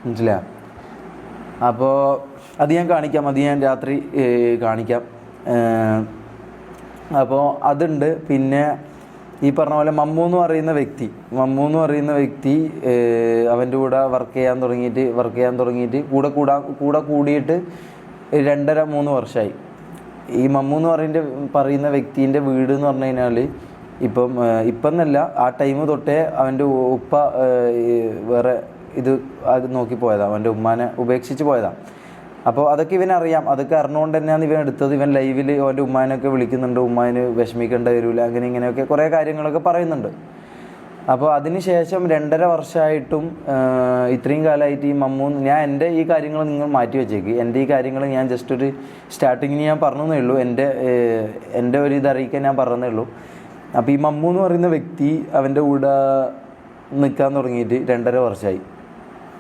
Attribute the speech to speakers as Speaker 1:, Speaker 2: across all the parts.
Speaker 1: മനസ്സിലായോ? അപ്പോൾ അത് ഞാൻ കാണിക്കാം, അത് ഞാൻ രാത്രി കാണിക്കാം. അപ്പോൾ അതുണ്ട്. പിന്നെ ഈ പറഞ്ഞ പോലെ മമ്മു എന്ന് പറയുന്ന വ്യക്തി അവൻ്റെ കൂടെ വർക്ക് ചെയ്യാൻ തുടങ്ങിയിട്ട് കൂടെ കൂടിയിട്ട് 2.5-3 വർഷമായി. ഈ മമ്മു എന്ന് പറയുന്ന വ്യക്തിൻ്റെ വീട് എന്ന് പറഞ്ഞു കഴിഞ്ഞാൽ ഇപ്പം എന്നല്ല, ആ ടൈം തൊട്ടേ അവൻ്റെ ഉപ്പ വേറെ അത് നോക്കി പോയതാണ്, അവൻ്റെ ഉമ്മാനെ ഉപേക്ഷിച്ച് പോയതാണ്. അപ്പോൾ അതൊക്കെ ഇവനറിയാം. അതൊക്കെ അറിഞ്ഞുകൊണ്ട് തന്നെയാണ് ഇവൻ എടുത്തത്. ഇവൻ ലൈവിൽ അവൻ്റെ ഉമ്മാനൊക്കെ വിളിക്കുന്നുണ്ട്, ഉമ്മാന് വിഷമിക്കേണ്ട വരില്ല, അങ്ങനെ ഇങ്ങനെയൊക്കെ കുറേ കാര്യങ്ങളൊക്കെ പറയുന്നുണ്ട്. അപ്പോൾ അതിന് ശേഷം 2.5 വർഷമായിട്ടും ഇത്രയും കാലമായിട്ട് ഈ മമ്മൂ, ഞാൻ എൻ്റെ ഈ കാര്യങ്ങൾ നിങ്ങൾ മാറ്റി വെച്ചേക്ക്. എൻ്റെ ഈ കാര്യങ്ങൾ ഞാൻ ജസ്റ്റ് ഒരു സ്റ്റാർട്ടിങ്ങിന് ഞാൻ പറഞ്ഞതേ ഉള്ളൂ, എൻ്റെ ഒരു ഇതറിയിക്കാൻ ഞാൻ പറഞ്ഞതേ ഉള്ളൂ. അപ്പോൾ ഈ മമ്മൂ എന്ന് പറയുന്ന വ്യക്തി അവൻ്റെ കൂടെ നിൽക്കാൻ തുടങ്ങിയിട്ട് 2.5 വർഷമായി.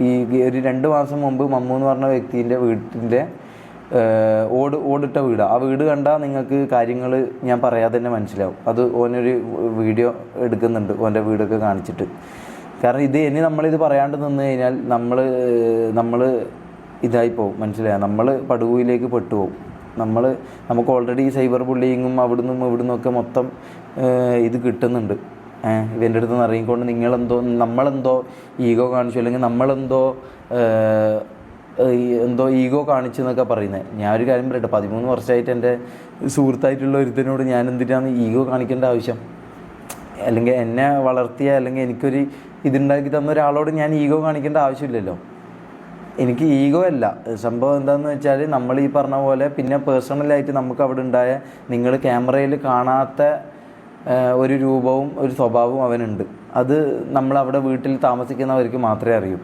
Speaker 1: ഈ ഒരു 2 മാസം മുമ്പ് മമ്മൂ എന്ന് പറഞ്ഞ വ്യക്തിൻ്റെ വീട്ടിൻ്റെ ഓടിട്ട വീടാണ്. ആ വീട് കണ്ടാൽ നിങ്ങൾക്ക് കാര്യങ്ങൾ ഞാൻ പറയാതെ തന്നെ മനസ്സിലാവും. അത് ഓനൊരു വീഡിയോ എടുക്കുന്നുണ്ട് ഓൻ്റെ വീടൊക്കെ കാണിച്ചിട്ട്. കാരണം ഇനി നമ്മളിത് പറയാണ്ട് നിന്ന് കഴിഞ്ഞാൽ നമ്മൾ ഇതായി പോകും, മനസ്സിലായോ? നമ്മൾ പടുകുയിലേക്ക് പെട്ടുപോകും. നമുക്ക് ഓൾറെഡി സൈബർ ബുള്ളിങ്ങും ഇവിടുന്നൊക്കെ മൊത്തം ഇത് കിട്ടുന്നുണ്ട്. ഇവൻ്റെ അടുത്ത് നിന്ന് ഇറങ്ങിക്കൊണ്ട് നമ്മളെന്തോ ഈഗോ കാണിച്ചു, അല്ലെങ്കിൽ എന്തോ ഈഗോ കാണിച്ചു എന്നൊക്കെ പറയുന്നത്. ഞാനൊരു കാര്യം പറയട്ടെ, 13 വർഷമായിട്ട് എൻ്റെ സുഹൃത്തായിട്ടുള്ള ഒരുത്തനോട് ഞാൻ എന്തിനാണ് ഈഗോ കാണിക്കേണ്ട ആവശ്യം? അല്ലെങ്കിൽ എന്നെ വളർത്തിയ, അല്ലെങ്കിൽ എനിക്കൊരു ഇതുണ്ടാക്കി തന്ന ഒരാളോട് ഞാൻ ഈഗോ കാണിക്കേണ്ട ആവശ്യമില്ലല്ലോ. എനിക്ക് ഈഗോ അല്ല സംഭവം. എന്താണെന്ന് വെച്ചാൽ നമ്മൾ ഈ പറഞ്ഞ പോലെ പിന്നെ പേഴ്സണലായിട്ട് നമുക്ക് അവിടെ ഉണ്ടായ, നിങ്ങൾ ക്യാമറയിൽ കാണാത്ത ഒരു രൂപവും ഒരു സ്വഭാവവും അവനുണ്ട്. അത് നമ്മളവിടെ വീട്ടിൽ താമസിക്കുന്നവർക്ക് മാത്രമേ അറിയൂ.